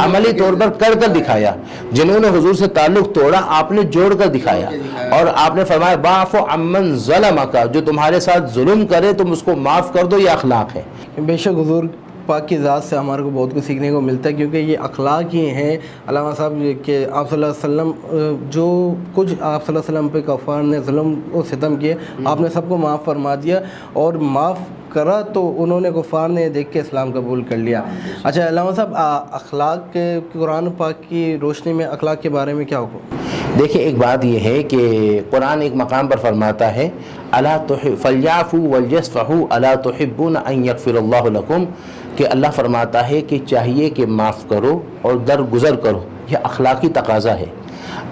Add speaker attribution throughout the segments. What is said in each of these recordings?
Speaker 1: عملی طور پر کر دکھایا. جنہوں نے حضور سے تعلق توڑا آپ نے جوڑ کر دکھایا, اور آپ نے فرمایا واعف عمن ظلمک, جو تمہارے ساتھ ظلم کرے تم اس کو معاف کر دو, یہ اخلاق ہے.
Speaker 2: بے شک حضور پاک کی ذات سے ہمارے کو بہت کچھ سیکھنے کو ملتا ہے, کیونکہ یہ اخلاق ہی ہیں علامہ صاحب کہ آپ صلی اللہ علیہ وسلم جو کچھ آپ صلی اللہ علیہ وسلم پہ کفار نے ظلم و ستم کیے آپ نے سب کو معاف فرما دیا, اور معاف کرا تو انہوں نے کفار نے دیکھ کے اسلام قبول کر لیا. اچھا علامہ صاحب اخلاق کے قرآن پاک کی روشنی میں اخلاق کے بارے میں کیا حکم؟
Speaker 1: دیکھیں ایک بات یہ ہے کہ قرآن ایک مقام پر فرماتا ہے الا فلیعفوا ولیصفحوا الا تحبون ان یغفر اللہ لکم, کہ اللہ فرماتا ہے کہ چاہیے کہ معاف کرو اور درگزر کرو, یہ اخلاقی تقاضا ہے.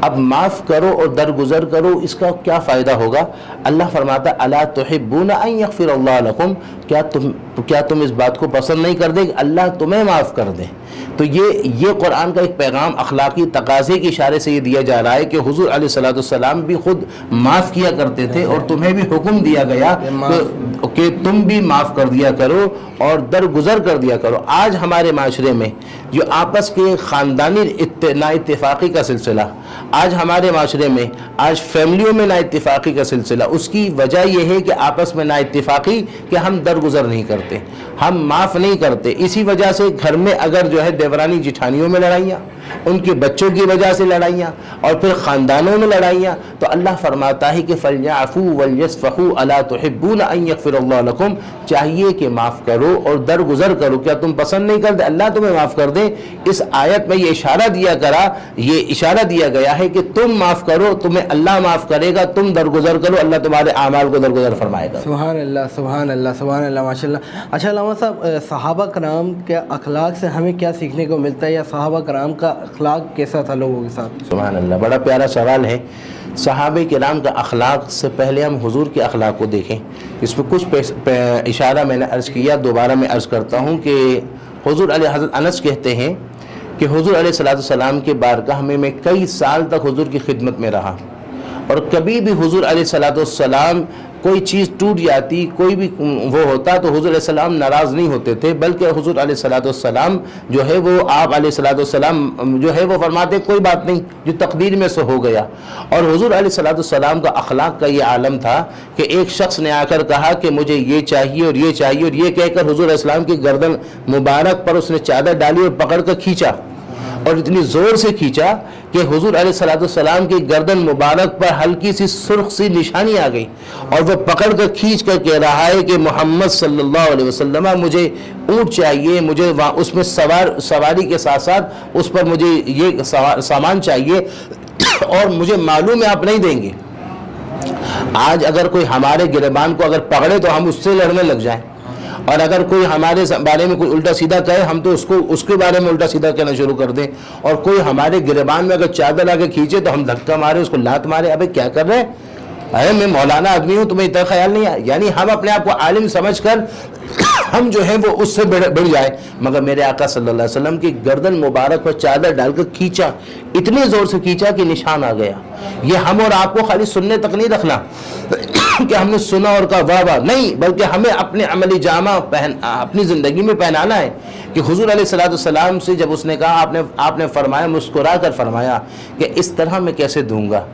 Speaker 1: اب معاف کرو اور درگزر کرو, اس کا کیا فائدہ ہوگا؟ اللہ فرماتا ہے الا تحبون ان یغفر اللہ لکم, کیا تم اس بات کو پسند نہیں کر دے کہ اللہ تمہیں معاف کر دے؟ تو یہ قرآن کا ایک پیغام اخلاقی تقاضے کے اشارے سے یہ دیا جا رہا ہے کہ حضور علیہ السلام بھی خود معاف کیا کرتے تھے, اور تمہیں بھی حکم دیا گیا کہ تم بھی معاف کر دیا کرو اور درگزر کر دیا کرو. آج ہمارے معاشرے میں جو آپس کے خاندانی نا اتفاقی کا سلسلہ, آج ہمارے معاشرے میں آج فیملیوں میں نا اتفاقی کا سلسلہ, اس کی وجہ یہ ہے کہ آپس میں نا اتفاقی کہ ہم درگزر نہیں کرتے, ہم معاف نہیں کرتے. اسی وجہ سے گھر میں اگر جو ہے دیورانی جٹھانیوں میں لڑائیاں, ان کے بچوں کی وجہ سے لڑائیاں, اور پھر خاندانوں میں لڑائیاں, تو اللہ فرماتا ہے کہ فلیعفوا ولیصفحوا الا تحبون ان یغفر اللہ لکم, چاہیے کہ معاف کرو اور درگزر کرو, کیا تم پسند نہیں کرتے اللہ تمہیں معاف کر دے؟ اس آیت میں یہ اشارہ دیا گیا ہے کہ تم معاف کرو, تمہیں اللہ معاف کرے گا, تم درگزر کرو, اللہ تمہارے اعمال کو درگزر فرمائے گا.
Speaker 2: سبحان اللہ سبحان اللہ سبحان اللہ ماشاء اللہ. اچھا علامہ صاحب صحابہ کرام کے اخلاق سے ہمیں کیا سیکھنے کو ملتا ہے, یا صحابہ کرام کا اخلاق کیسا تھا لوگوں کے ساتھ؟
Speaker 1: سبحان اللہ, بڑا پیارا سوال ہے. صحابہ کرام کا اخلاق سے پہلے ہم حضور کے اخلاق کو دیکھیں. اس پہ کچھ اشارہ میں نے عرض کیا, دوبارہ میں عرض کرتا ہوں کہ حضور علیہ حضرت انس کہتے ہیں کہ حضور علیہ السلام کے بارگاہ میں کئی سال تک حضور کی خدمت میں رہا, اور کبھی بھی حضور علیہ السلام کوئی چیز ٹوٹ جاتی, کوئی بھی وہ ہوتا, تو حضور علیہ السلام ناراض نہیں ہوتے تھے, بلکہ حضور علیہ السلام جو ہے وہ آپ علیہ السلام جو ہے وہ فرماتے کوئی بات نہیں, جو تقدیر میں سے ہو گیا. اور حضور علیہ السلام کا اخلاق کا یہ عالم تھا کہ ایک شخص نے آ کر کہا کہ مجھے یہ چاہیے اور یہ چاہیے, اور یہ کہہ کر حضور علیہ السلام کی گردن مبارک پر اس نے چادر ڈالی اور پکڑ کر کھینچا, اور اتنی زور سے کھینچا کہ حضور علیہ السلام کی گردن مبارک پر ہلکی سی سرخ سی نشانی آ گئی, اور وہ پکڑ کر کھینچ کر کہہ رہا ہے کہ محمد صلی اللہ علیہ وسلم مجھے اونٹ چاہیے, مجھے اس میں سواری کے ساتھ ساتھ اس پر مجھے یہ سامان چاہیے, اور مجھے معلوم ہے آپ نہیں دیں گے. آج اگر کوئی ہمارے گریبان کو اگر پکڑے تو ہم اس سے لڑنے لگ جائیں, اور اگر کوئی ہمارے بارے میں کوئی الٹا سیدھا کہے ہم تو اس کے بارے میں الٹا سیدھا کہنا شروع کر دیں, اور کوئی ہمارے گریبان میں اگر چادر لا کے کھینچے تو ہم دھکا مارے, اس کو لات مارے, ابے کیا کر رہے ہیں, میں مولانا آدمی ہوں, تمہیں اتنا خیال نہیں ہے. یعنی ہم اپنے آپ کو عالم سمجھ کر ہم جو ہیں وہ اس سے بڑھ جائے, مگر میرے آقا صلی اللہ علیہ وسلم کی گردن مبارک پر چادر ڈال کر کھینچا, اتنی زور سے کھینچا کہ نشان آ گیا. یہ ہم اور آپ کو خالی سننے تک نہیں رکھنا کہ ہم نے سنا اور کہا واہ واہ, نہیں, بلکہ ہمیں اپنے عملی جامہ اپنی زندگی میں پہنانا ہے. کہ حضور علیہ السلام سے جب اس نے کہا, آپ نے فرمایا, مسکرا کر فرمایا کہ اس طرح میں کیسے دوں گا,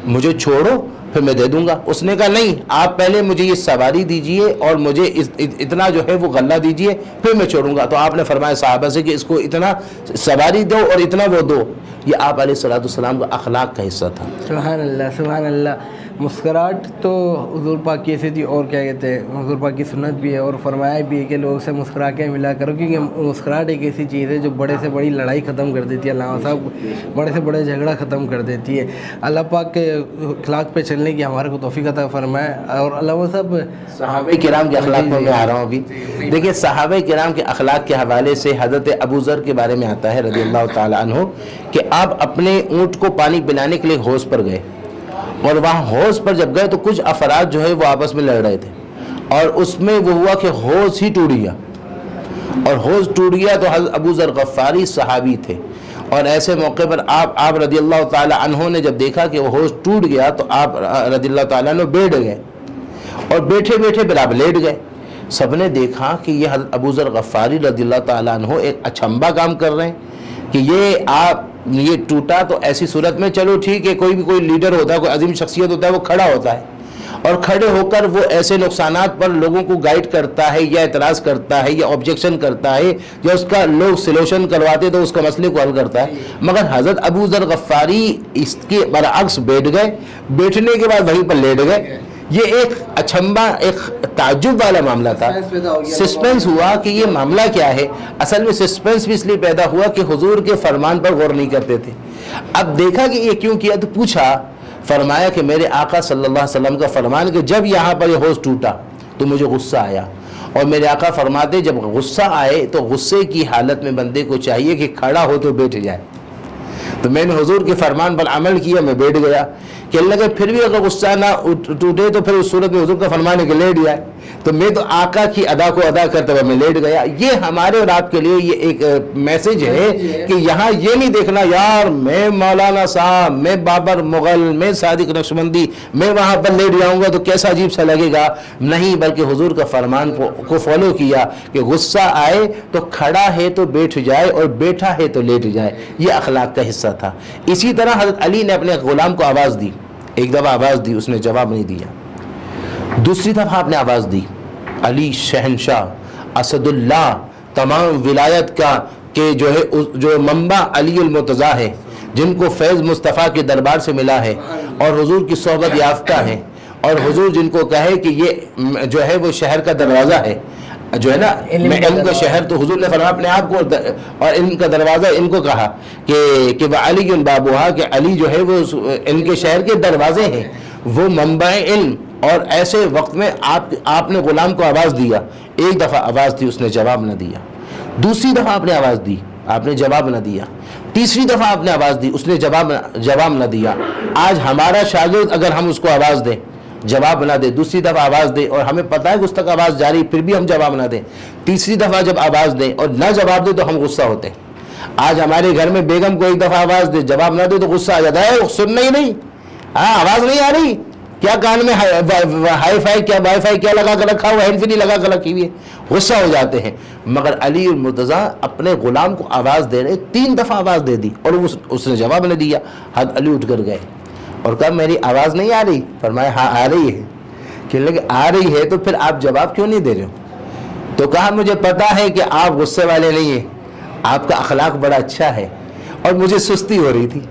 Speaker 1: مجھے چھوڑو پھر میں دے دوں گا. اس نے کہا نہیں, آپ پہلے مجھے یہ سواری دیجئے اور مجھے اتنا جو ہے وہ غلہ دیجئے پھر میں چھوڑوں گا. تو آپ نے فرمایا صحابہ سے کہ اس کو اتنا سواری دو اور اتنا وہ دو. یہ آپ علیہ السلام کا اخلاق کا حصہ تھا.
Speaker 2: سبحان اللہ سبحان اللہ. مسکراہٹ تو حضور پاک کی ایسی تھی, اور کیا کہتے ہیں حضور پاک کی سنت بھی ہے, اور فرمایا بھی ہے کہ لوگ سے مسکرا کے ملا کرو, کیونکہ مسکراہٹ ایک ایسی چیز ہے جو بڑے سے بڑی لڑائی ختم کر دیتی ہے. علامہ صاحب بڑے سے بڑے جھگڑا ختم کر دیتی ہے. اللہ پاک کے اخلاق پہ چلنے کی ہمارے کو توفیق عطا فرمائے. اور علامہ صاحب
Speaker 1: صحابہ کرام کے اخلاق میں آ رہا ہوں ابھی. دیکھیے صحابہ کرام کے اخلاق کے حوالے سے حضرت ابو ذر کے بارے میں آتا ہے رضی اللہ تعالیٰ عنہ کہ آپ اپنے اونٹ کو پانی پلانے کے لیے حوض پر گئے, اور وہاں حوض پر جب گئے تو کچھ افراد جو ہے وہ آپس میں لڑ رہے تھے, اور اس میں وہ ہوا کہ حوض ہی ٹوٹ گیا, اور حوض ٹوٹ گیا تو حضرت ابو ذر غفاری صحابی تھے, اور ایسے موقع پر آپ رضی اللہ تعالیٰ عنہ نے جب دیکھا کہ وہ حوض ٹوٹ گیا تو آپ رضی اللہ تعالیٰ عنہ بیٹھ گئے, اور بیٹھے بیٹھے پھر آپ لیٹ گئے. سب نے دیکھا کہ یہ حضرت ابو ذر غفاری رضی اللہ تعالیٰ عنہ ایک اچھمبا کام کر رہے ہیں, کہ یہ ٹوٹا تو ایسی صورت میں چلو ٹھیک ہے، کوئی لیڈر ہوتا ہے، کوئی عظیم شخصیت ہوتا ہے، وہ کھڑا ہوتا ہے اور کھڑے ہو کر وہ ایسے نقصانات پر لوگوں کو گائیڈ کرتا ہے یا اعتراض کرتا ہے یا آبجیکشن کرتا ہے یا اس کا لوگ سلوشن کرواتے تو اس کا مسئلے کو حل کرتا ہے. مگر حضرت ابو ذر غفاری اس کے برعکس بیٹھ گئے، بیٹھنے کے بعد وہیں پر لیٹ گئے. یہ ایک اچھمبا، ایک تعجب والا معاملہ تھا. سسپینس ہوا کہ یہ معاملہ کیا ہے. اصل میں سسپینس بھی اس لیے پیدا ہوا کہ حضور کے فرمان پر غور نہیں کرتے تھے. اب دیکھا کہ یہ کیوں کیا تو پوچھا، فرمایا کہ میرے آقا صلی اللہ علیہ وسلم کا فرمان کہ جب یہاں پر یہ حوض ٹوٹا تو مجھے غصہ آیا، اور میرے آقا فرماتے جب غصہ آئے تو غصے کی حالت میں بندے کو چاہیے کہ کھڑا ہو تو بیٹھ جائے. تو میں نے حضور کے فرمان پر عمل کیا، میں بیٹھ گیا. کہ اللہ کہ پھر بھی اگر غصہ نہ ٹوٹے تو پھر اس صورت میں حضور کا فرمان ہے کہ لیٹ جائے. تو میں تو آقا کی ادا کو ادا کرتے ہوئے میں لیٹ گیا. یہ ہمارے اور آپ کے لیے یہ ایک میسج ہے کہ یہاں یہ نہیں دیکھنا یار میں مولانا صاحب، میں بابر مغل، میں صادق نقشبندی، میں وہاں پر لیٹ جاؤں گا تو کیسا عجیب سا لگے گا. نہیں، بلکہ حضور کا فرمان کو فالو کیا کہ غصہ آئے تو کھڑا ہے تو بیٹھ جائے اور بیٹھا ہے تو لیٹ جائے. یہ اخلاق کا حصہ تھا. اسی طرح حضرت علی نے اپنے غلام کو آواز دی. ایک دفعہ آواز دی، اس نے جواب نہیں دیا. دوسری دفعہ آپ نے آواز دی، علی شہنشاہ اسد اللہ، تمام ولایت کا کہ جو منبع علی المرتضیٰ ہے، جن کو فیض مصطفیٰ کے دربار سے ملا ہے اور حضور کی صحبت یافتہ ہے، اور حضور جن کو کہے کہ یہ جو ہے وہ شہر کا دروازہ ہے، جو ہے نا میں علم کا شہر، تو حضور نے فرمایا اپنے آپ کو اور علم کا دروازہ ان کو کہا کہ علی بابوہا، کہ علی جو ہے وہ ان کے شہر کے دروازے ہیں، وہ منبع علم. اور ایسے وقت میں آپ نے غلام کو آواز دیا. ایک دفعہ آواز دی، اس نے جواب نہ دیا. دوسری دفعہ آپ نے آواز دی، آپ نے جواب نہ دیا. تیسری دفعہ آپ نے آواز دی، اس نے جواب نہ دیا. آج ہمارا شاگرد اگر ہم اس کو آواز دیں، جواب نہ دے، دوسری دفعہ آواز دے اور ہمیں پتہ ہے کہ اس تک آواز جاری پھر بھی ہم جواب نہ دیں، تیسری دفعہ جب آواز دیں اور نہ جواب دے تو ہم غصہ ہوتے ہیں. آج ہمارے گھر میں بیگم کو ایک دفعہ آواز دے، جواب نہ دے تو غصہ آ جاتا ہے، سننا ہی نہیں، آواز نہیں آ رہی، کیا کان میں ہائی فائی کیا وائی فائی کیا لگا کر رکھا ہوا، ہینڈ فری لگا کر رکھی ہوئی ہے، غصہ ہو جاتے ہیں. مگر علی المرتضیٰ اپنے غلام کو آواز دے رہے، 3 دفعہ آواز دے دی اور اس نے جواب نہ دیا. حضرت علی اٹھ کر گئے اور کہا میری آواز نہیں آ رہی؟ فرمایا ہاں آ رہی ہے. کہ لگے آ رہی ہے تو پھر آپ جواب کیوں نہیں دے رہے ہو؟ تو کہا مجھے پتا ہے کہ آپ غصے والے نہیں ہیں، آپ کا اخلاق بڑا اچھا ہے اور مجھے سستی ہو رہی تھی.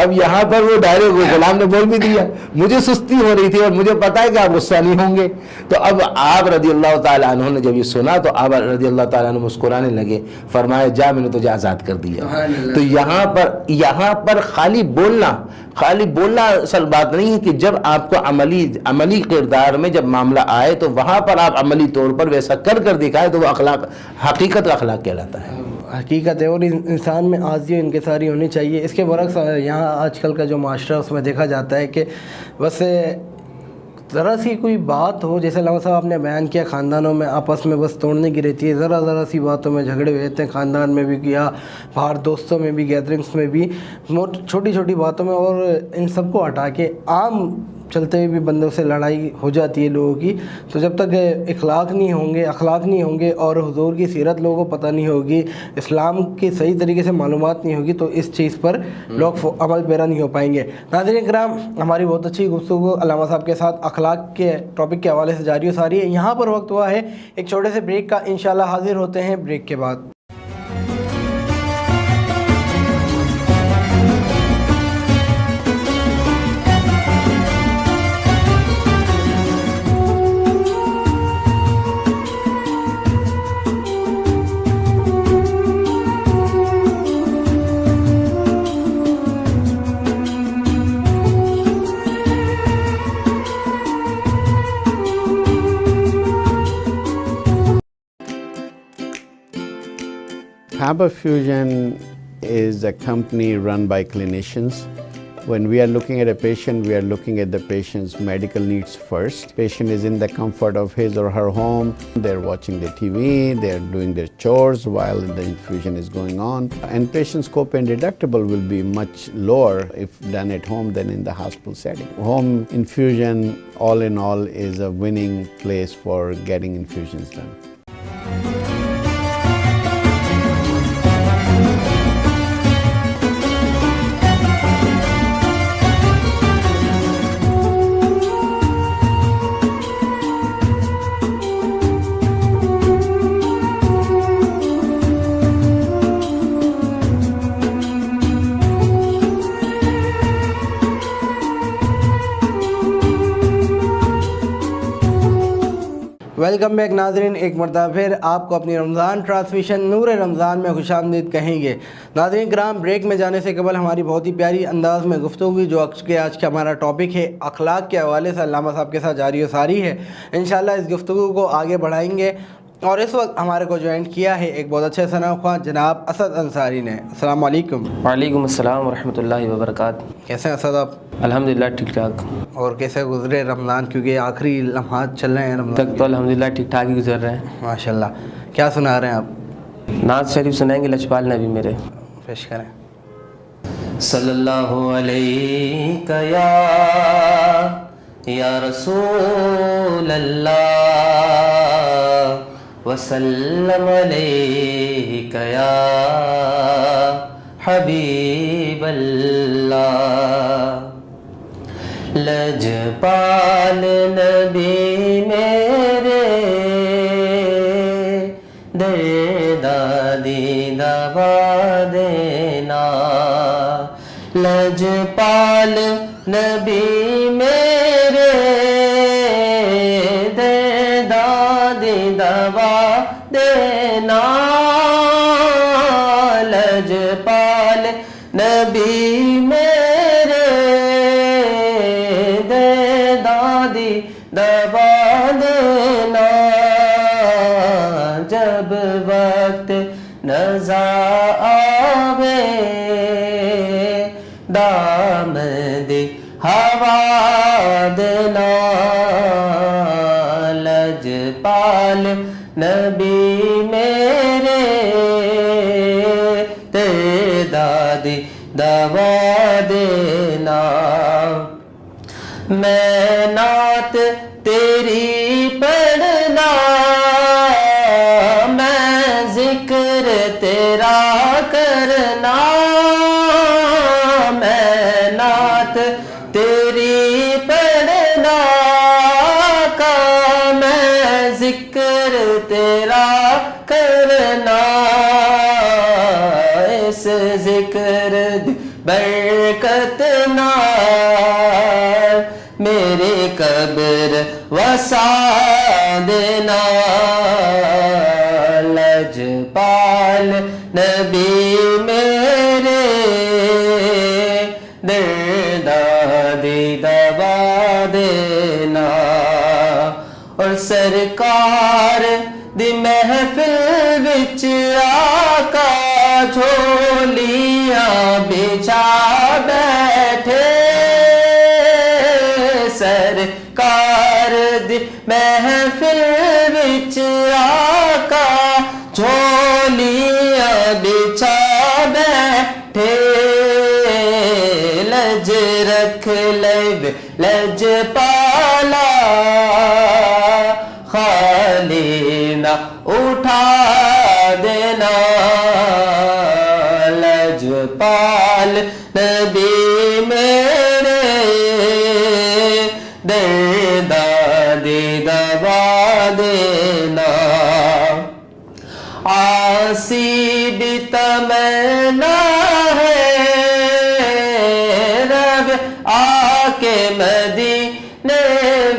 Speaker 1: اب یہاں پر وہ ڈائریکٹ غلام نے بول بھی دیا، مجھے سستی ہو رہی تھی اور مجھے پتا ہے کہ آپ غصہ نہیں ہوں گے. تو اب آپ رضی اللہ تعالیٰ عنہ نے جب یہ سنا تو آپ رضی اللہ تعالیٰ عنہ مسکرانے لگے، فرمایا جا میں نے تجھے آزاد کر دیا. تو یہاں پر خالی بولنا اصل بات نہیں ہے، کہ جب آپ کو عملی کردار میں جب معاملہ آئے تو وہاں پر آپ عملی طور پر ویسا کر دکھائے تو وہ اخلاق، حقیقت اخلاق کہلاتا ہے.
Speaker 2: حقیقت ہے، اور انسان میں عاجزی و انکساری ہونی چاہیے. اس کے برعکس یہاں آج کل کا جو معاشرہ اس میں دیکھا جاتا ہے کہ بس ذرا سی کوئی بات ہو، جیسے علامہ صاحب آپ نے بیان کیا، خاندانوں میں آپس میں بس توڑنے کی رہتی ہے، ذرا سی باتوں میں جھگڑے ہوتے ہیں، خاندان میں بھی یا باہر دوستوں میں بھی، گیدرنگس میں بھی، چھوٹی باتوں میں، اور ان سب کو ہٹا کے عام چلتے ہوئے بھی بندوں سے لڑائی ہو جاتی ہے لوگوں کی. تو جب تک اخلاق نہیں ہوں گے اور حضور کی سیرت لوگوں کو پتہ نہیں ہوگی، اسلام کی صحیح طریقے سے معلومات نہیں ہوگی، تو اس چیز پر لوگ عمل پیرا نہیں ہو پائیں گے. ناظرین کرام، ہماری بہت اچھی گفتگو علامہ صاحب کے ساتھ اخلاق کے ٹاپک کے حوالے سے جاری و ساری ہے. یہاں پر وقت ہوا ہے ایک چھوٹے سے بریک کا، انشاءاللہ حاضر ہوتے ہیں بریک کے بعد.
Speaker 3: Faber Fusion is a company run by clinicians. When we are looking at a patient, we are looking at the patient's medical needs first. Patient is in the comfort of his or her home. They're watching the TV, they're doing their chores while the infusion is going on. And patient's copay and deductible will be much lower if done at home than in the hospital setting. Home infusion, all in all, is a winning place for getting infusions done.
Speaker 2: Welcome back ناظرین، ایک مرتبہ پھر آپ کو اپنی رمضان transmission نور رمضان میں خوش آمدید کہیں گے۔ ناظرین کرام، بریک میں جانے سے قبل ہماری بہت ہی پیاری انداز میں گفتگو ہوئی، جو آج کا ہمارا ٹاپک ہے اخلاق کے حوالے سے علامہ صاحب کے ساتھ جاری و ساری ہے۔ انشاءاللہ اس گفتگو کو آگے بڑھائیں گے، اور اس وقت ہمارے کو جوائن کیا ہے ایک بہت اچھے ثناءخواہ جناب اسد انصاری نے۔ السلام علیکم۔
Speaker 4: وعلیکم السلام ورحمۃ اللہ وبرکاتہ۔
Speaker 2: کیسے ہیں اسد آپ؟
Speaker 4: الحمدللہ ٹھیک ٹھاک۔
Speaker 2: اور کیسے گزرے رمضان، کیونکہ آخری لمحات چل رہے ہیں رمضان
Speaker 4: تک تو الحمدللہ ٹھیک ٹھاک ہی گزر رہے ہیں
Speaker 2: ماشاءاللہ۔ کیا سنا رہے ہیں آپ؟
Speaker 4: نعت شریف سنائیں گے لجپال نبی میرے۔
Speaker 2: پیش کریں۔
Speaker 4: صلی اللہ علیہ یا رسول اللہ وسلم علیک یا حبیب اللہ۔ لجپال نبی میرے دادی دبا دینا۔ لجپال نبی میرے دادی دبا دینا۔ لجپال نبی میرے دادی دبا دینا۔ جب وقت نزا آوے دامد ہوا دینا۔ لجپال نبی میرے دادی دوا دینا۔ میں نعت تیری پڑھنا، میں ذکر تیرا کرنا۔ میں نعت تیری پڑھنا کا، میں ذکر تیرا کرنا۔ اس ذکر برکت نہ میرے قبر وسا دینا۔ لجپال نبی میرے دادی دبا دینا۔ اور سرکار دی محفل وچ آقا جھولیاں بچھا بیٹھے۔ سرکار دی محفل وچ آقا جھولیاں بچھا بیٹھے۔ لج رکھ لج پالا خالی نہ اٹھا دینا۔ لجپال نبی میرے دادی دبا دینا۔ آسی بھی تمنا ہے رب آ کے مدینے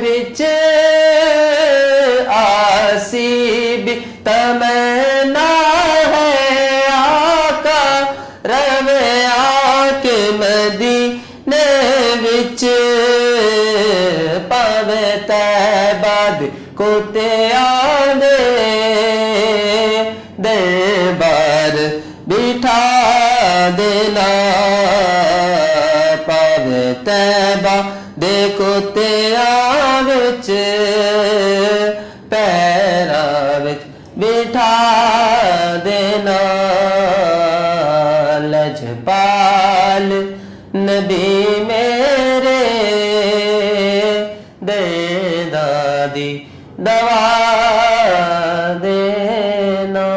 Speaker 4: وچ۔ آسی بھی تمنا ہے آقا رب آ کے مدینے وچ۔ پاوے تیباد کوتے آدے دربار بٹھا دینا۔ پاوے تیبہ دے کوتے آوچ پیرا وچ بٹھا دینا۔ لجپال نبی میرے دادی دوا دینا۔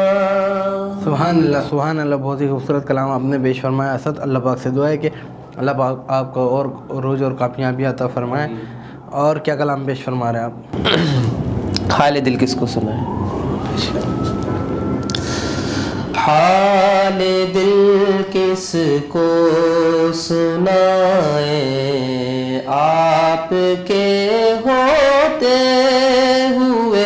Speaker 2: سبحان اللہ سبحان اللہ، بہت ہی خوبصورت کلام آپ نے پیش فرمایا اسد۔ اللہ پاک سے دعا ہے کہ اللہ پاک آپ کو اور روز اور کامیابی عطا فرمائے۔ اور کیا کلام پیش فرما رہے ہیں آپ؟
Speaker 4: حال دل کس کو سنا ہے؟ حال دل کس کو سنائے آپ کے ہوتے ہوئے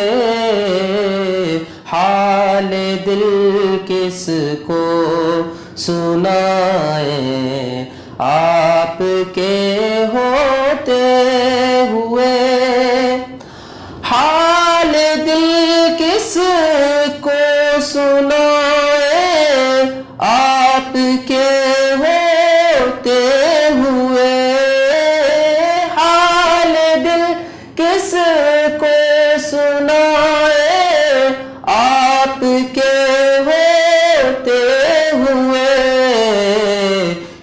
Speaker 4: سنائیں آپ کے ہوتے ہوئے، حال دل کس کو سنائیں آپ کے ہوتے ہوئے، حال دل کس کو سنائیں آپ کے ہوتے ہوئے،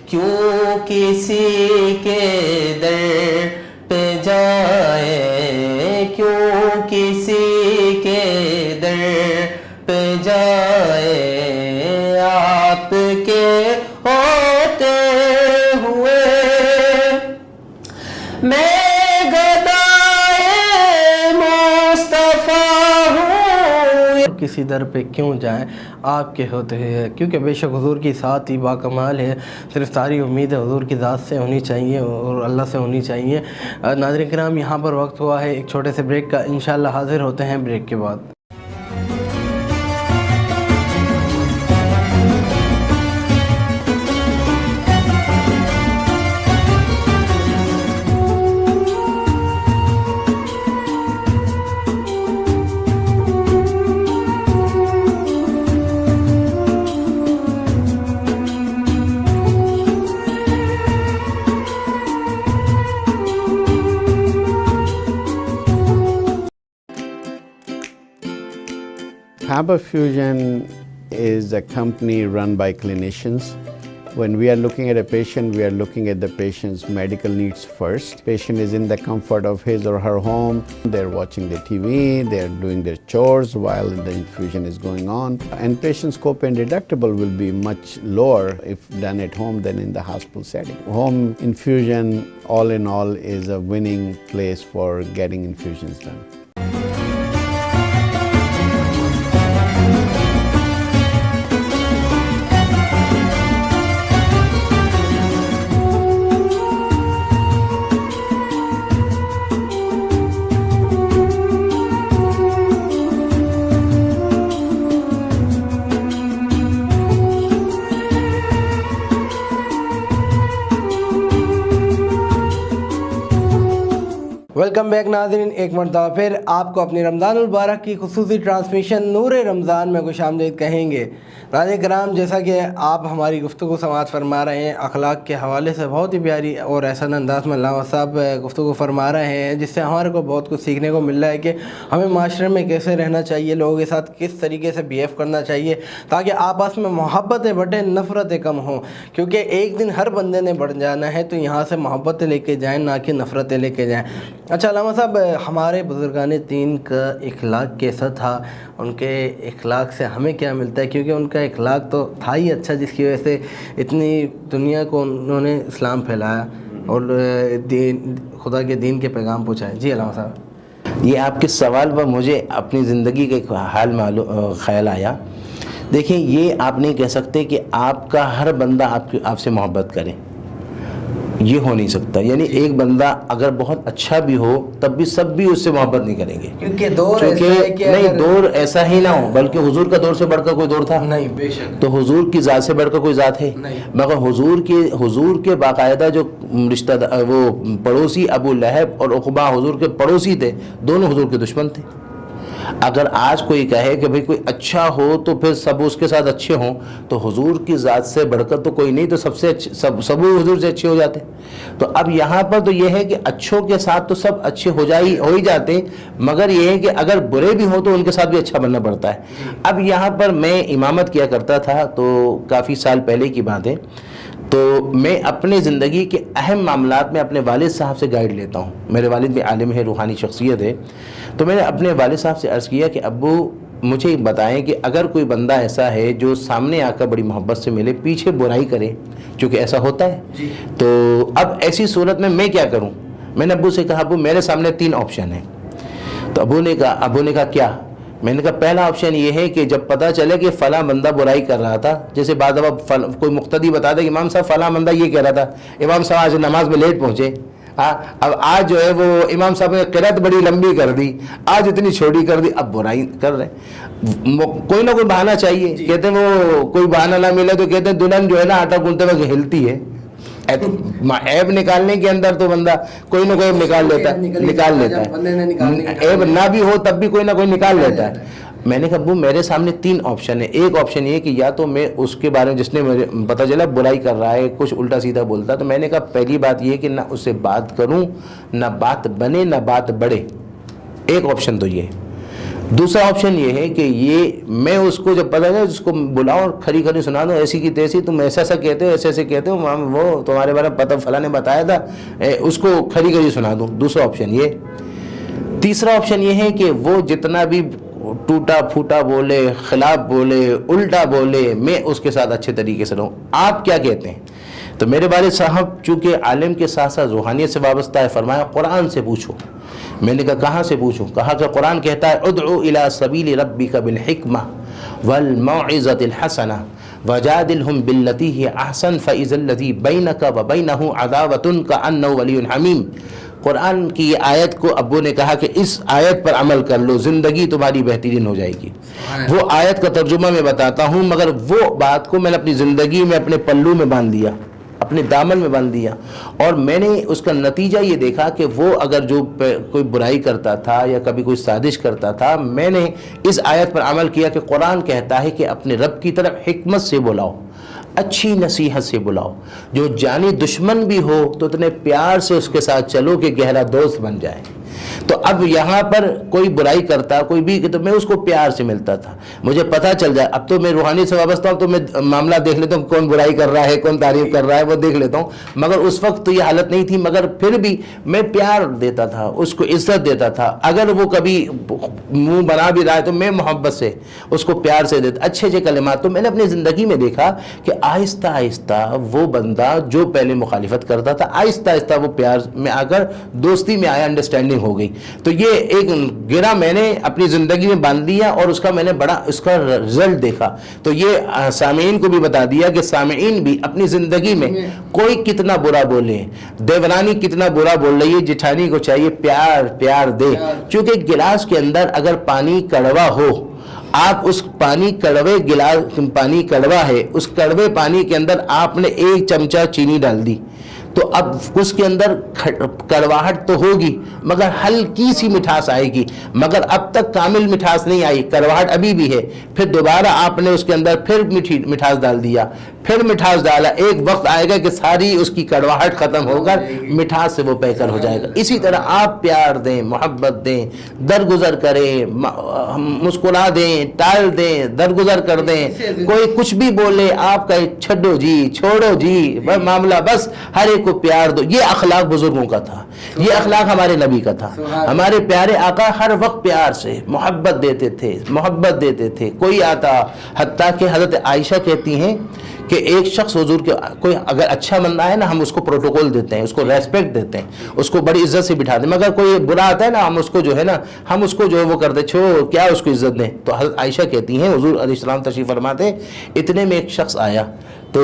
Speaker 4: کیوں کسی کے در پہ جائیں، کیوں کسی کے در پہ جائیں آپ کے ہوتے ہوئے، میں گدائے مصطفیٰ ہوں۔
Speaker 2: کسی در پہ کیوں جائیں آپ کے ہوتے ہیں، کیونکہ بے شک حضور کی ذات ہی باکمال ہے، صرف ساری امید حضور کی ذات سے ہونی چاہیے اور اللہ سے ہونی چاہیے۔ ناظرین کرام، یہاں پر وقت ہوا ہے ایک چھوٹے سے بریک کا، انشاءاللہ حاضر ہوتے ہیں بریک کے بعد۔
Speaker 3: Haber Fusion is a company run by clinicians. When we are looking at a patient, we are looking at the patient's medical needs first. Patient is in the comfort of his or her home. They're watching the TV, they're doing their chores while the infusion is going on. And patient's copay and deductible will be much lower if done at home than in the hospital setting. Home infusion, all in all, is a winning place for getting infusions done.
Speaker 2: Welcome back ناظرین، ایک مرتبہ پھر آپ کو اپنی رمضان المبارک کی خصوصی ٹرانسمیشن نور رمضان میں خوش آمدید کہیں گے۔ ناظرین کرام، جیسا کہ آپ ہماری گفتگو سماعت فرما رہے ہیں، اخلاق کے حوالے سے بہت ہی پیاری اور احسن انداز میں علامہ صاحب گفتگو فرما رہے ہیں، جس سے ہمارے کو بہت کچھ سیکھنے کو مل رہا ہے کہ ہمیں معاشرے میں کیسے رہنا چاہیے، لوگوں کے ساتھ کس طریقے سے بیہیو کرنا چاہیے تاکہ آپس میں محبتیں بڑھیں، نفرتیں کم ہوں، کیونکہ ایک دن ہر بندے نے بڑھ جانا ہے، تو یہاں سے محبتیں لے کے جائیں، نہ کہ نفرتیں لے کے جائیں۔ اچھا علامہ صاحب، ہمارے بزرگان دین کا اخلاق کیسا تھا؟ ان کے اخلاق سے ہمیں کیا ملتا ہے؟ کیونکہ ان کا اخلاق تو تھا ہی اچھا، جس کی وجہ سے اتنی دنیا کو انہوں نے اسلام پھیلایا اور خدا کے دین کے پیغام پہنچائے۔ جی علامہ صاحب،
Speaker 1: یہ آپ کے سوال پر مجھے اپنی زندگی کا ایک حال خیال آیا۔ دیکھیں، یہ آپ نہیں کہہ سکتے کہ آپ کا ہر بندہ آپ سے محبت کرے، یہ ہو نہیں سکتا۔ یعنی ایک بندہ اگر بہت اچھا بھی ہو تب بھی سب بھی اس سے محبت نہیں کریں گے،
Speaker 2: کیونکہ دور
Speaker 1: دور ایسا ہی نہ ہو، بلکہ حضور کا دور سے بڑھ کر کوئی دور تھا
Speaker 2: نہیں، بے شک،
Speaker 1: تو حضور کی ذات سے بڑھ کر کوئی ذات ہے مگر حضور کے باقاعدہ جو رشتہ وہ پڑوسی ابو لہب اور عقبہ حضور کے پڑوسی تھے، دونوں حضور کے دشمن تھے۔ اگر آج کوئی کہے کہ بھئی کوئی اچھا ہو تو پھر سب اس کے ساتھ اچھے ہوں، تو حضور کی ذات سے بڑھ کر تو کوئی نہیں، تو سب حضور سے اچھے ہو جاتے۔ تو اب یہاں پر تو یہ ہے کہ اچھوں کے ساتھ تو سب اچھے ہو ہی جاتے، مگر یہ ہے کہ اگر برے بھی ہوں تو ان کے ساتھ بھی اچھا بننا پڑتا ہے۔ اب یہاں پر میں امامت کیا کرتا تھا، تو کافی سال پہلے کی بات ہے، تو میں اپنے زندگی کے اہم معاملات میں اپنے والد صاحب سے گائیڈ لیتا ہوں۔ میرے والد بھی عالم ہے، روحانی شخصیت ہے، تو میں نے اپنے والد صاحب سے عرض کیا کہ ابو مجھے بتائیں کہ اگر کوئی بندہ ایسا ہے جو سامنے آ کر بڑی محبت سے ملے، پیچھے برائی کرے، چونکہ ایسا ہوتا ہے، تو اب ایسی صورت میں کیا کروں؟ میں نے ابو سے کہا ابو میرے سامنے 3 آپشن ہیں۔ تو ابو نے کہا کیا؟ میں نے کہا پہلا آپشن یہ ہے کہ جب پتہ چلے کہ فلاں بندہ برائی کر رہا تھا، جیسے بعض دفعہ کوئی مقتدی بتا دے کہ امام صاحب فلاں بندہ یہ کہہ رہا تھا، امام صاحب آج نماز میں لیٹ پہنچے، اب آج جو ہے وہ امام صاحب نے قرأت بڑی لمبی کر دی، آج اتنی چھوٹی کر دی، اب برائی کر رہے ہیں۔ کوئی نہ کوئی بہانہ چاہیے، کہتے ہیں وہ کوئی بہانہ نہ ملے تو کہتے ہیں دلہن جو ہے نا آٹا گوندتے وقت ہلتی ہے۔ عیب نکالنے کے اندر تو بندہ کوئی نہ کوئی نکال لیتا ہے، عیب نہ بھی ہو تب بھی کوئی نہ کوئی نکال لیتا ہے۔ میں نے کہا ابو میرے سامنے 3 آپشن ہے، ایک آپشن یہ کہ یا تو میں اس کے بارے میں جس نے مجھے پتہ چلا برائی کر رہا ہے، کچھ الٹا سیدھا بولتا، تو میں نے کہا پہلی بات یہ کہ نہ اس سے بات کروں، نہ بات بنے نہ بات بڑھے، ایک آپشن تو یہ ہے۔ دوسرا آپشن یہ ہے کہ یہ میں اس کو جب پتہ چلے اس کو بلاؤں اور کھری کھری سنا دوں، ایسی کی تیسی تم ایسا ایسا کہتے ہو، ایسے ایسے کہتے ہو، وہ تمہارے بارے میں پتہ فلاں نے بتایا تھا، اس کو کھری کھری سنا دوں۔ دوسرا آپشن یہ۔ تیسرا آپشن یہ ہے کہ وہ جتنا بھی ٹوٹا پھوٹا بولے، خلاف بولے، الٹا بولے، میں اس کے ساتھ اچھے طریقے سے رہوں۔ آپ کیا کہتے ہیں؟ تو میرے والد صاحب چونکہ عالم کے ساتھ ساتھ روحانیت سے وابستہ ہے، فرمایا قرآن سے پوچھو۔ میں نے کہا کہاں سے پوچھوں؟ کہا کہ قرآن کہتا ہے ادعو الی سبیل ربک بالحکمہ والموعظۃ الحسنہ وجادلہم باللتی ہی احسن فاذا الذی بینک وبینہ عداوۃ کأنہ ولی حمیم۔ قرآن کی یہ آیت کو ابو نے کہا کہ اس آیت پر عمل کر لو، زندگی تمہاری بہترین ہو جائے گی۔ وہ آیت کا ترجمہ میں بتاتا ہوں، مگر وہ بات کو میں نے اپنی زندگی میں اپنے پلو میں باندھ دیا، اپنے دامن میں باندھ دیا، اور میں نے اس کا نتیجہ یہ دیکھا کہ وہ اگر جو کوئی برائی کرتا تھا یا کبھی کوئی سازش کرتا تھا، میں نے اس آیت پر عمل کیا کہ قرآن کہتا ہے کہ اپنے رب کی طرف حکمت سے بلاؤ، اچھی نصیحت سے بلاؤ، جو جانی دشمن بھی ہو تو اتنے پیار سے اس کے ساتھ چلو کہ گہرا دوست بن جائے۔ تو اب یہاں پر کوئی برائی کرتا کوئی بھی تو میں اس کو پیار سے ملتا تھا، مجھے پتہ چل جائے۔ اب تو میں روحانی سے وابستہ ہوں تو میں معاملہ دیکھ لیتا ہوں، کون برائی کر رہا ہے کون تعریف کر رہا ہے وہ دیکھ لیتا ہوں، مگر اس وقت تو یہ حالت نہیں تھی، مگر پھر بھی میں پیار دیتا تھا، اس کو عزت دیتا تھا۔ اگر وہ کبھی منہ بنا بھی رہا ہے تو میں محبت سے اس کو پیار سے دیتا، اچھے اچھے کلمات۔ تو میں نے اپنی زندگی میں دیکھا کہ آہستہ آہستہ وہ بندہ جو پہلے مخالفت کرتا تھا، آہستہ آہستہ وہ پیار میں آ کر دوستی میں آیا، انڈرسٹینڈنگ ہو گئی۔ تو یہ ایک گرہ میں نے اپنی زندگی میں باندھ دیا اور اس کا میں نے بڑا اس کا رزلٹ دیکھا۔ تو یہ سامعین کو بھی بتا دیا کہ سامعین بھی اپنی زندگی میں کوئی کتنا برا بولے، دیورانی کتنا برا بول رہی ہے، جٹھانی کو چاہیے پیار دے، چونکہ گلاس کے اندر اگر پانی کڑوا ہو، آپ اس کڑوے گلاس پانی کڑوا ہے، اس کڑوے پانی کے اندر آپ نے 1 چمچہ چینی ڈال دی تو اب اس کے اندر کڑواہٹ تو ہوگی مگر ہلکی سی مٹھاس آئے گی، مگر اب تک کامل مٹھاس نہیں آئی، کڑواہٹ ابھی بھی ہے۔ پھر دوبارہ آپ نے اس کے اندر پھر مٹھاس ڈال دیا، پھر مٹھاس ڈالا، ایک وقت آئے گا کہ ساری اس کی کڑواہٹ ختم ہو کر مٹھاس سے وہ بہتر ہو جائے گا۔ اسی طرح آپ پیار دیں، محبت دیں، درگزر کریں، مسکرا دیں، ٹال دیں، درگزر کر دیں، کوئی کچھ بھی بولے آپ کا چھڈو جی، چھوڑو جی، معاملہ بس ہر ایک کو پیار دو۔ یہ اخلاق بزرگوں کا تھا، یہ اخلاق ہمارے نبی کا تھا۔ ہمارے پیارے آقا ہر وقت پیار سے محبت دیتے تھے، کوئی آتا، حتیٰ کہ حضرت عائشہ کہتی ہیں کہ ایک شخص حضور کے کوئی اگر اچھا بندہ ہے نا، ہم اس کو پروٹوکول دیتے ہیں، اس کو ریسپیکٹ دیتے ہیں، اس کو بڑی عزت سے بٹھاتے ہیں، مگر کوئی برا آتا ہے نا، ہم اس کو جو ہے نا وہ کرتے چھوڑ کیا اس کو عزت دیں۔ تو حضرت عائشہ کہتی ہیں حضور علیہ السلام تشریف فرماتے، اتنے میں ایک شخص آیا تو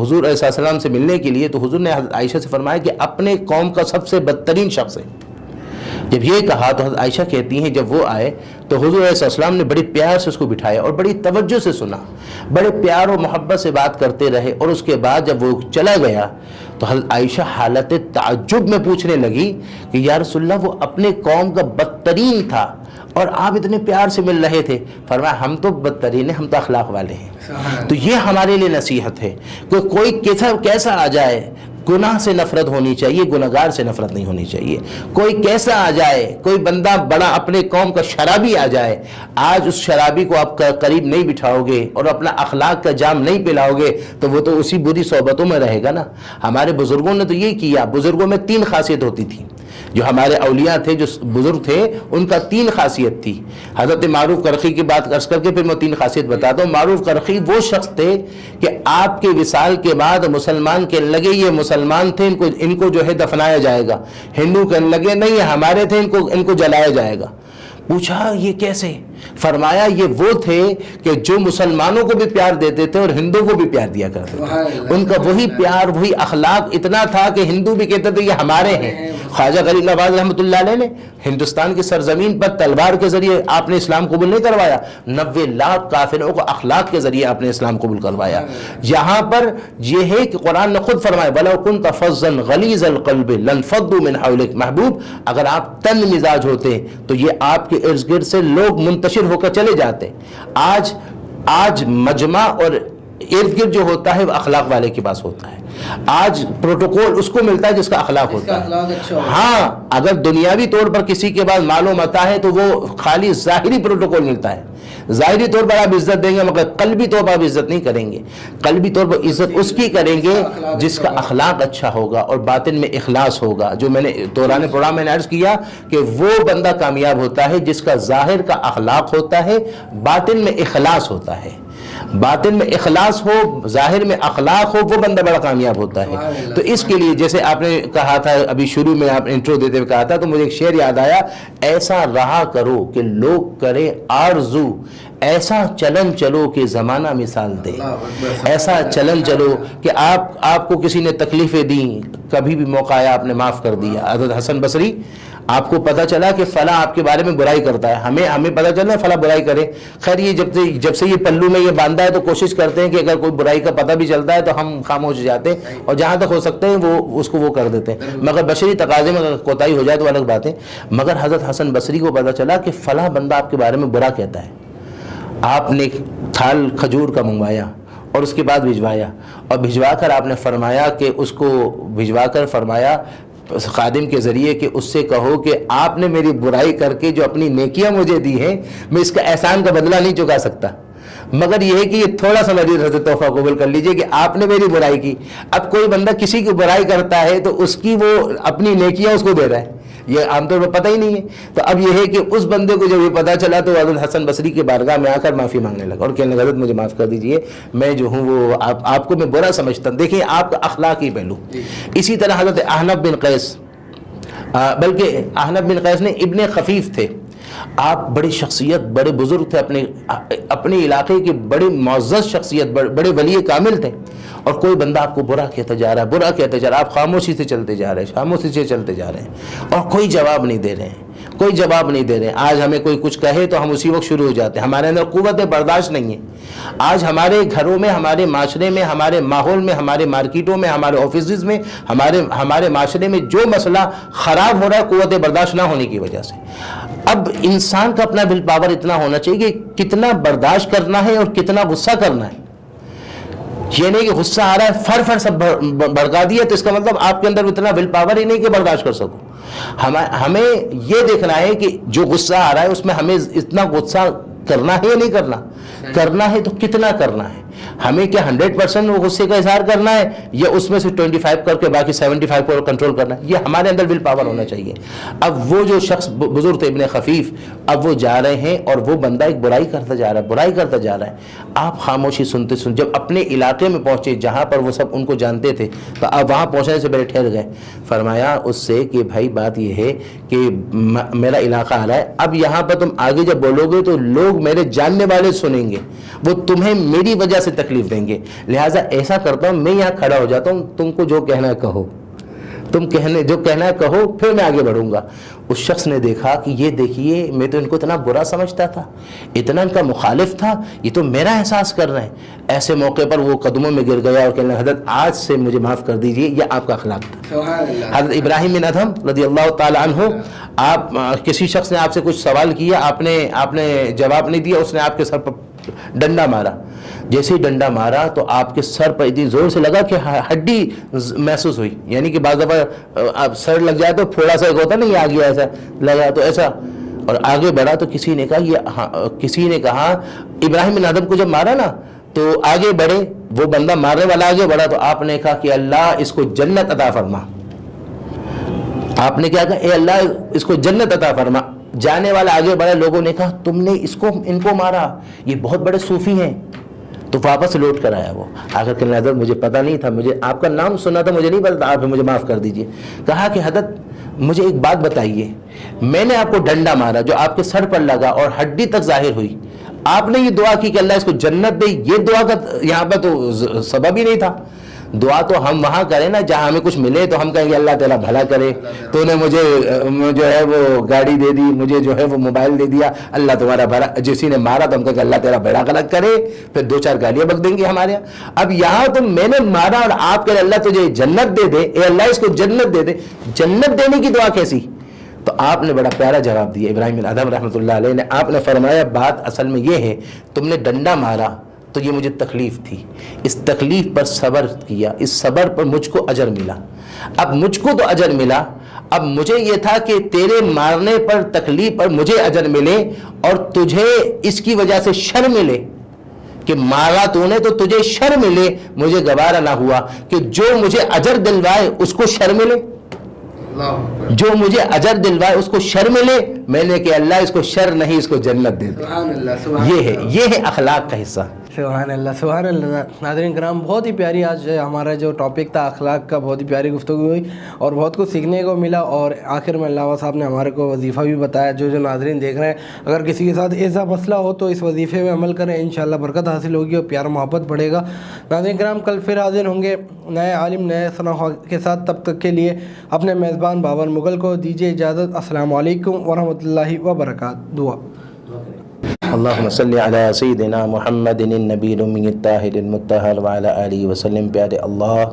Speaker 1: حضور علیہ السلام سے ملنے کے لیے، تو حضور نے حضرت عائشہ سے فرمایا کہ اپنے قوم کا سب سے بدترین شخص ہے۔ جب یہ کہا تو حضرت عائشہ کہتی ہیں جب وہ آئے تو حضور علیہ السلام نے بڑے پیار سے اس کو بٹھایا اور بڑی توجہ سے سنا، بڑے پیار و محبت سے بات کرتے رہے، اور اس کے بعد جب وہ چلا گیا تو حضرت عائشہ حالت تعجب میں پوچھنے لگی کہ یا رسول اللہ وہ اپنے قوم کا بدترین تھا اور آپ اتنے پیار سے مل رہے تھے۔ فرمایا ہم تو بدترین ہیں، ہم تو اخلاق والے ہیں۔ تو یہ ہمارے لیے نصیحت ہے کہ کوئی کیسا آ جائے، گناہ سے نفرت ہونی چاہیے، گناہگار سے نفرت نہیں ہونی چاہیے۔ کوئی کیسا آ جائے، کوئی بندہ بڑا اپنے قوم کا شرابی آ جائے، آج اس شرابی کو آپ قریب نہیں بٹھاؤ گے اور اپنا اخلاق کا جام نہیں پلاؤ گے تو وہ تو اسی بری صحبتوں میں رہے گا نا۔ ہمارے بزرگوں نے تو یہ کیا، بزرگوں میں 3 خاصیت ہوتی تھی، جو ہمارے اولیاء تھے، جو بزرگ تھے، ان کا 3 خاصیت تھی۔ حضرت معروف کرخی کی بات عرض کر کے پھر میں 3 خاصیت بتاتا ہوں۔ معروف کرخی وہ شخص تھے کہ آپ کے وصال کے بعد مسلمان کہنے لگے یہ مسلمان تھے، ان کو جو ہے دفنایا جائے گا، ہندو کہنے لگے نہیں ہمارے تھے، ان کو جلایا جائے گا۔ پوچھا یہ کیسے؟ فرمایا یہ وہ تھے کہ جو مسلمانوں کو بھی پیار دیتے تھے اور ہندوؤں کو بھی پیار دیا کرتے تھے. ان کا وہی پیار وہی اخلاق اتنا تھا کہ ہندو بھی کہتے تھے یہ ہمارے ہیں. خواجہ غریب نواز رحمۃ اللہ علیہ نے ہندوستان کی سرزمین پر تلوار کے ذریعے آپ نے اسلام قبول نہیں کروایا, 90 لاکھ کافروں کو اخلاق کے ذریعے آپ نے اسلام قبول کروایا. یہاں پر یہ ہے کہ قرآن نے خود فرمایا وَلَوْ كُنْتَ فَظًّا غَلِيظَ الْقَلْبِ لَانفَضُّوا مِنْ حَوْلِكَ. محبوب اگر آپ تنگ مزاج ہوتے تو یہ آپ کے ارد گرد سے لوگ منتشر ہو کر چلے جاتے. آج مجمع اور ارد گرد جو ہوتا ہے وہ اخلاق والے کے پاس ہوتا ہے. آج پروٹوکول اس کو ملتا ہے جس کا اخلاق ہوتا ہے. ہاں اگر دنیاوی طور پر کسی کے بعد مال و متاع ہے تو وہ خالی ظاہری پروٹوکول ملتا ہے. ظاہری طور پر آپ عزت دیں گے مگر قلبی طور پر آپ عزت نہیں کریں گے. قلبی طور پر عزت اس کی کریں گے جس کا اخلاق اچھا ہوگا اور باطن میں اخلاص ہوگا. جو میں نے دوران پروگرام میں عرض کیا کہ وہ بندہ کامیاب ہوتا ہے جس کا ظاہر کا اخلاق ہوتا ہے, باطن میں اخلاص ہوتا ہے. باطن میں اخلاص ہو, ظاہر میں اخلاق ہو, وہ بندہ بڑا کامیاب ہوتا ہے. تو اس کے لیے جیسے آپ نے کہا تھا ابھی شروع میں, آپ انٹرو دیتے ہوئے کہا تھا, تو مجھے ایک شعر یاد آیا, ایسا رہا کرو کہ لوگ کرے آرزو, ایسا چلن چلو کہ زمانہ مثال دے. ایسا چلن چلو کہ آپ کو کسی نے تکلیفیں دیں, کبھی بھی موقع آیا آپ نے معاف کر دیا. حضرت حسن بصری, آپ کو پتہ چلا کہ فلاں آپ کے بارے میں برائی کرتا ہے, ہمیں پتہ چلا فلاں برائی کرے. خیر یہ جب سے یہ پلو میں یہ باندھا ہے تو کوشش کرتے ہیں کہ اگر کوئی برائی کا پتہ بھی چلتا ہے تو ہم خاموش ہو جاتے ہیں اور جہاں تک ہو سکتے ہیں وہ اس کو کرتے ہیں. مگر بشری تقاضے میں اگر کوتاہی ہو جائے تو الگ بات ہے. مگر حضرت حسن بصری کو پتہ چلا کہ فلاں بندہ آپ کے بارے میں برا کہتا ہے. آپ نے تھال کھجور کا منگوایا اور اس کے بعد بھجوایا, اور بھجوا کر آپ نے فرمایا کہ اس کو بھجوا کر فرمایا خادم کے ذریعے کہ اس سے کہو کہ آپ نے میری برائی کر کے جو اپنی نیکیاں مجھے دی ہیں میں اس کا احسان کا بدلہ نہیں چکا سکتا, مگر یہ ہے کہ یہ تھوڑا سا مزید حضرت تحفہ قبول کر لیجئے کہ آپ نے میری برائی کی. اب کوئی بندہ کسی کی برائی کرتا ہے تو اس کی وہ اپنی نیکیاں اس کو دے رہا ہے, یہ عام طور پر پتہ ہی نہیں ہے. تو اب یہ ہے کہ اس بندے کو جب یہ پتہ چلا تو حضرت حسن بصری کے بارگاہ میں آ کر معافی مانگنے لگا اور کہنے لگا حضرت مجھے معاف کر دیجئے, میں جو ہوں وہ آپ کو میں برا سمجھتا ہوں. دیکھیں آپ کا اخلاقی پہلو. اسی طرح حضرت احنف بن قیس, بلکہ احنف بن قیس نے ابن خفیف تھے, آپ بڑی شخصیت, بڑے بزرگ تھے, اپنے علاقے کے بڑے معزز شخصیت, بڑے ولی کامل تھے, اور کوئی بندہ آپ کو برا کہتا جا رہا ہے, آپ خاموشی سے چلتے جا رہے ہیں اور کوئی جواب نہیں دے رہے ہیں. آج ہمیں کوئی کچھ کہے تو ہم اسی وقت شروع ہو جاتے ہیں, ہمارے اندر قوت برداشت نہیں ہے. آج ہمارے گھروں میں, ہمارے معاشرے میں, ہمارے ماحول میں, ہمارے مارکیٹوں میں, ہمارے آفیسز میں, ہمارے معاشرے میں جو مسئلہ خراب ہو رہا ہے قوت برداشت نہ ہونے کی وجہ سے. اب انسان کا اپنا ول پاور اتنا ہونا چاہیے کہ کتنا برداشت کرنا ہے اور کتنا غصہ کرنا ہے. یہ نہیں کہ غصہ آ رہا ہے فر سب بھڑکا دیا تو اس کا مطلب آپ کے اندر اتنا ول پاور ہی نہیں کہ برداشت کر سکو. ہمیں یہ دیکھنا ہے کہ جو غصہ آ رہا ہے اس میں ہمیں اتنا غصہ کرنا ہے یا نہیں کرنا ہے تو کتنا کرنا ہے. ہمیں کیا 100% وہ غصے کا اظہار کرنا ہے یا اس میں سے 25 کر کے باقی 75 کو کنٹرول کرنا ہے. یہ ہمارے اندر ول پاور ہونا چاہیے. اب وہ جو شخص بزرگ تھے ابن خفیف, اب وہ جا رہے ہیں اور وہ بندہ ایک برائی کرتا جا رہا ہے. آپ خاموشی سنتے جب اپنے علاقے میں پہنچے جہاں پر وہ سب ان کو جانتے تھے تو آپ وہاں پہنچنے سے پہلے ٹھہر گئے. فرمایا اس سے کہ بھائی بات یہ ہے کہ میرا علاقہ آ رہا ہے, اب یہاں پر تم آگے جب بولو گے تو لوگ میرے جاننے والے سنیں گے, وہ تمہیں میری وجہ سے تکلیف دیں گے, لہٰذا ایسا کرتا ہوں میں یہاں کھڑا ہو جاتا ہوں, تم کو جو کہنا ہے کہو, جو کہنا ہے کہو, پھر میں آگے بڑھوں گا. اس شخص نے دیکھا کہ یہ دیکھیے میں تو ان کو اتنا برا سمجھتا تھا, اتنا ان کا مخالف تھا, یہ تو میرا احساس کر رہے ہیں. ایسے موقع پر وہ قدموں میں گر گیا اور کہنے حضرت آج سے مجھے معاف کر دیجئے, یہ آپ کا اخلاق تھا. حضرت ابراہیم بن ادھم رضی اللہ تعالی عنہ, آپ کسی شخص نے آپ سے کچھ سوال کیا, آپ نے جواب نہیں دیا, اس نے آپ کے سر پر ڈنڈا مارا. جیسے ہی ڈنڈا مارا تو آپ کے سر پر اتنی زور سے لگا کہ ہڈی محسوس ہوئی, یعنی کہ بعض دفعہ سر لگ جائے تو پھوڑا سا ایک ہوتا نہیں, آ گیا ایسا لگا تو ایسا, اور آگے بڑھا تو کسی نے کہا ابراہیم بن ادھم کو جب مارا نا تو آگے بڑھے, وہ بندہ مارنے والا آگے بڑھا تو آپ نے کہا کہ اللہ اس کو جنت عطا فرما. آپ نے کیا کہا, اے اللہ اس کو جنت عطا فرما. جانے والا آگے بڑھا, لوگوں نے کہا تم نے ان کو مارا, یہ بہت بڑے صوفی ہیں, تو واپس لوٹ کر آیا وہ، آ کر کہ حضرت مجھے پتہ نہیں تھا، مجھے آپ کا نام سنا تھا، مجھے نہیں پتا تھا، آپ مجھے معاف کر دیجئے. کہا کہ حضرت مجھے ایک بات بتائیے، میں نے آپ کو ڈنڈا مارا جو آپ کے سر پر لگا اور ہڈی تک ظاہر ہوئی، آپ نے یہ دعا کی کہ اللہ اس کو جنت دے، یہ دعا کا یہاں پہ تو سبب ہی نہیں تھا. دعا تو ہم وہاں کریں نا جہاں ہمیں کچھ ملے تو ہم کہیں گے اللہ تعالیٰ بھلا کرے، تو نے مجھے جو ہے وہ گاڑی دے دی، مجھے جو ہے وہ موبائل دے دیا، اللہ تمہارا بھلا. جسی نے مارا تو ہم کہیں گے اللہ تیرا بڑا غلط کرے، پھر 2-4 گالیاں بک دیں گے ہمارے یہاں. اب یہاں تو میں نے مارا اور آپ کہہ اللہ تجھے جنت دے دے، اے اللہ اس کو جنت دے دے، جنت دینے کی دعا کیسی؟ تو آپ نے بڑا پیارا جواب دیا ابراہیم بن ادھم رحمۃ اللہ علیہ نے. آپ نے فرمایا بات اصل میں یہ ہے، تم نے ڈنڈا مارا تو یہ مجھے تکلیف تھی، اس تکلیف پر صبر کیا، اس صبر پر مجھ کو اجر ملا. اب مجھ کو تو اجر ملا، اب مجھے یہ تھا کہ تیرے مارنے پر تکلیف پر مجھے اجر ملے اور تجھے اس کی وجہ سے شر ملے کہ مارا تو نے تو تجھے شر ملے. مجھے گوارا نہ ہوا کہ جو مجھے اجر دلوائے اس کو شر ملے، جو مجھے اجر دلوائے اس کو شر ملے. میں نے کہ اللہ اس کو شر نہیں، اس کو جنت دے دے. یہ ہے اخلاق کا حصہ.
Speaker 2: سبحان اللہ سبحان اللہ. ناظرین کرام بہت ہی پیاری آج ہمارا جو ٹاپک تھا اخلاق کا، بہت ہی پیاری گفتگو ہوئی اور بہت کچھ سیکھنے کو ملا. اور آخر میں علامہ صاحب نے ہمارے کو وظیفہ بھی بتایا. جو ناظرین دیکھ رہے ہیں اگر کسی کے ساتھ ایسا مسئلہ ہو تو اس وظیفے میں عمل کریں، انشاءاللہ برکت حاصل ہوگی اور پیار محبت بڑھے گا. ناظرین کرام کل پھر حاضر ہوں گے نئے عالم نئے صنع کے ساتھ. تب تک کے لیے اپنے میزبان بابر مغل کو دیجیے اجازت. السلام علیکم ورحمۃ اللہ وبرکاتہ. دعا
Speaker 1: اللہم صلی علی سیدنا محمد النبی الامی الطاہر المطہر وعلی آلہ وسلم. پیارے اللہ،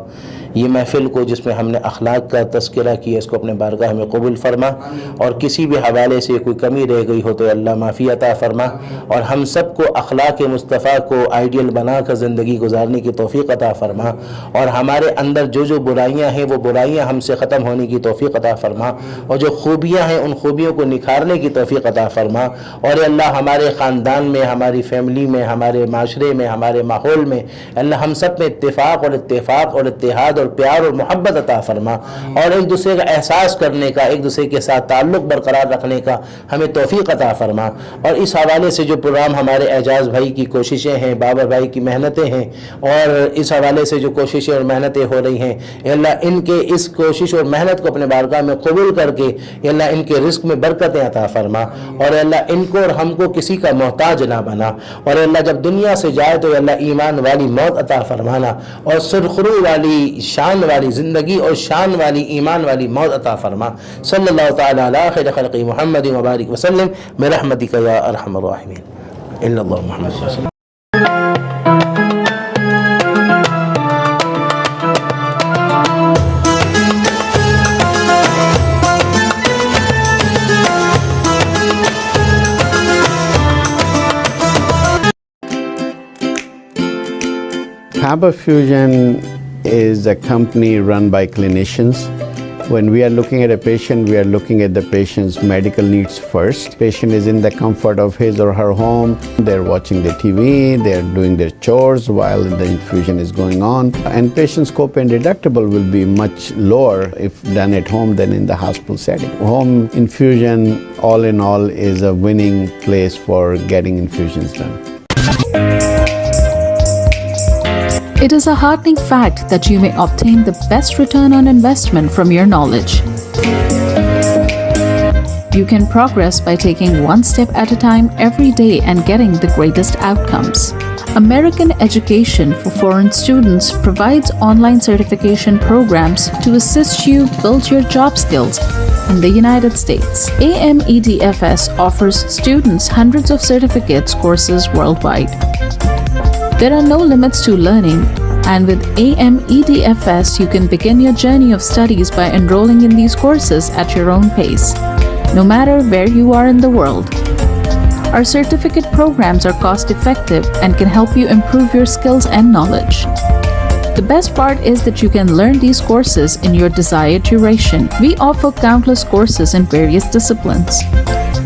Speaker 1: یہ محفل کو جس میں ہم نے اخلاق کا تذکرہ کیا اس کو اپنے بارگاہ میں قبول فرما، اور کسی بھی حوالے سے کوئی کمی رہ گئی ہو تو اللہ معافی عطا فرما، اور ہم سب کو اخلاق مصطفیٰ کو آئیڈیل بنا کر زندگی گزارنے کی توفیق عطا فرما، اور ہمارے اندر جو برائیاں ہیں وہ برائیاں ہم سے ختم ہونے کی توفیق عطا فرما، اور جو خوبیاں ہیں ان خوبیوں کو نکھارنے کی توفیق عطا فرما. اور اے اللہ ہمارے خاندان میں، ہماری فیملی میں، ہمارے معاشرے میں، ہمارے ماحول میں اللہ ہم سب میں اتفاق اور اتحاد اور پیار اور محبت عطا فرما، اور ایک دوسرے کا احساس کرنے کا، ایک دوسرے کے ساتھ تعلق برقرار رکھنے کا ہمیں توفیق عطا فرما. اور اس حوالے سے جو پروگرام ہمارے اعجاز بھائی کی کوششیں ہیں، بابر بھائی کی محنتیں ہیں، اور اس حوالے سے جو کوششیں اور محنتیں ہو رہی ہیں، اے اللہ ان کے اس کوشش اور محنت کو اپنے بارگاہ میں قبول کر کے اے اللہ ان کے رزق میں برکتیں عطا فرما، اور اے اللہ ان کو اور ہم کو کسی کا محتاج نہ بنا. اور اے اللہ جب دنیا سے جائے تو اے اللہ ایمان والی موت عطا فرمانا، اور سرخرو والی شان والی زندگی اور شان والی ایمان والی موت عطا فرما. صلی اللہ تعالی علی خیر خلق محمد وبارک وسلم برحمتک یا ارحم الراحمین. الا اللہ محمد رسول.
Speaker 3: Faber Fusion is a company run by clinicians. When we are looking at a patient, we are looking at the patient's medical needs first. Patient is in the comfort of his or her home. They're watching the TV, they're doing their chores while the infusion is going on. And patient's copay and deductible will be much lower if done at home than in the hospital setting. Home infusion, all in all, is a winning place for getting infusions done.
Speaker 5: It is a heartening fact that you may obtain the best return on investment from your knowledge. You can progress by taking one step at a time every day and getting the greatest outcomes. American Education for Foreign Students provides online certification programs to assist you build your job skills in the United States. AMEDFS offers students hundreds of certificates courses worldwide. There are no limits to learning, and with AMEDFS, you can begin your journey of studies by enrolling in these courses at your own pace, no matter where you are in the world. Our certificate programs are cost-effective and can help you improve your skills and knowledge. The best part is that you can learn these courses in your desired duration. We offer countless courses in various disciplines.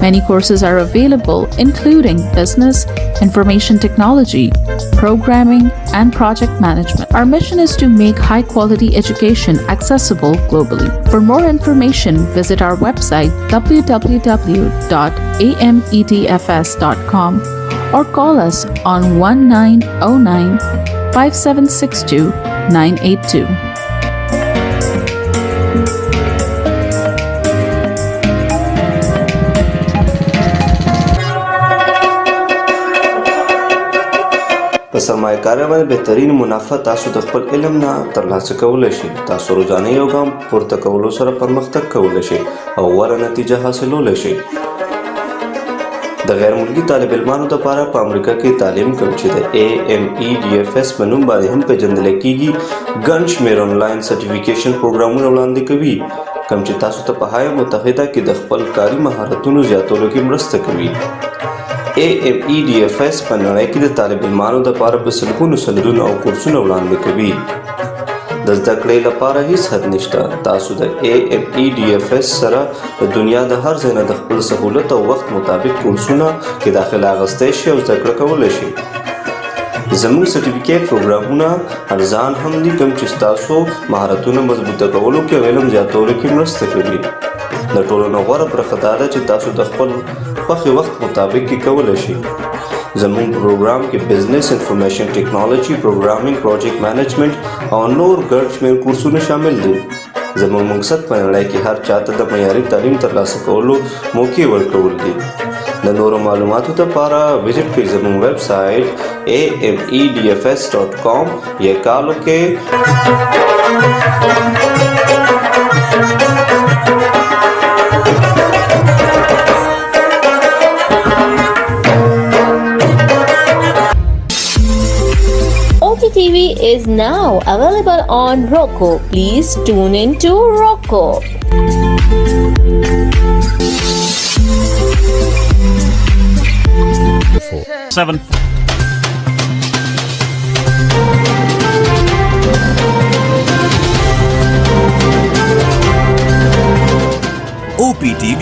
Speaker 5: Many courses are available, including business, information technology, programming, and project management. Our mission is to make high-quality education accessible globally. For more information, visit our website www.amedfs.com or call us on 1909 5762 982.
Speaker 6: په سرمایه‌کارۍ باندې بهترین منافع تاسو د خپل علم نه ترلاسه کولی شئ. تاسو روزانه you ګام پورته کولو سره پرمختګ کولی شئ او غوره نتیجه حاصلولی شئ. د غیر ملکي طالب علمانو لپاره په امریکا کې تعلیم کوم چې د AMEDFS په نوم باندې هم پیژندل کیږي ګڼ شمېر آنلاین سرټیفیکیشن پروګرامونه وړاندې کوي کوم چې تاسو ته په هایه متحده کې د خپل کاري مهارتونو زیاتولو کې مرسته کوي. AMEDFS په نړۍ کې د طالب علمانو لپاره په سلګونو سندونه او کورسونه وړاندې کوي. د زده کړې لپاره هیڅ حد نشته. تاسو د AMEDFS سره د دنیا د هر ځای نه د خپل سهولت او وخت مطابق کورسونه کې داخله اخیستی شئ او زده کړه کولی شئ. زموږ سرټیفیکیټ پروګرامونه ارزان هم دي کوم چې ستاسو مهارتونه مضبوطه کولو کې او علم زیاتولو کې مرسته کوي. د ټولو نه غوره برخه دا ده چې تاسو د خپل خوښې وخت مطابق کې کولی شئ. زموږ پروګرام کې بزنس انفارمیشن ټیکنالوژي، پروګرامینګ، پروجیکټ مینجمنټ او نور ګڼ شمېر کورسونه شامل دي. زموږ مقصد په نړۍ کې هر چاته د معیاري تعلیم ترلاسه کولو موقع ورکول دي. د نورو معلوماتو لپاره وزټ کړئ زموږ ویب سایټ amedfs.com یا کال وکړئ
Speaker 7: TV is now available on Roku. Please tune in to Roku.
Speaker 8: 7.
Speaker 9: OPTV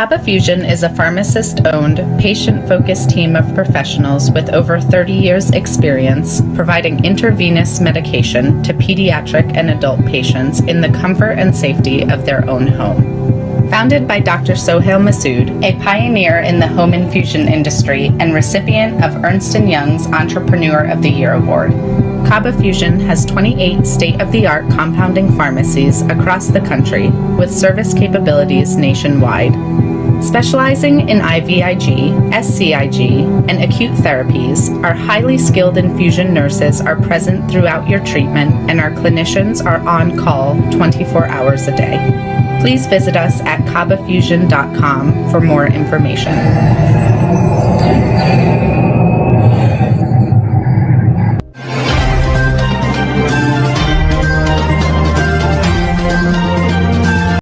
Speaker 10: Kaba Fusion is a pharmacist-owned, patient-focused team of professionals with over 30 years' experience providing intravenous medication to pediatric and adult patients in the comfort and safety of their own home. Founded by Dr. Sohail Masood, a pioneer in the home infusion industry and recipient of Ernst & Young's Entrepreneur of the Year Award, Kaba Fusion has 28 state-of-the-art compounding pharmacies across the country with service capabilities nationwide. Specializing in IVIG, SCIG, and acute therapies, our highly skilled infusion nurses are present throughout your treatment and our clinicians are on call 24 hours a day. Please visit us at kabafusion.com for more information.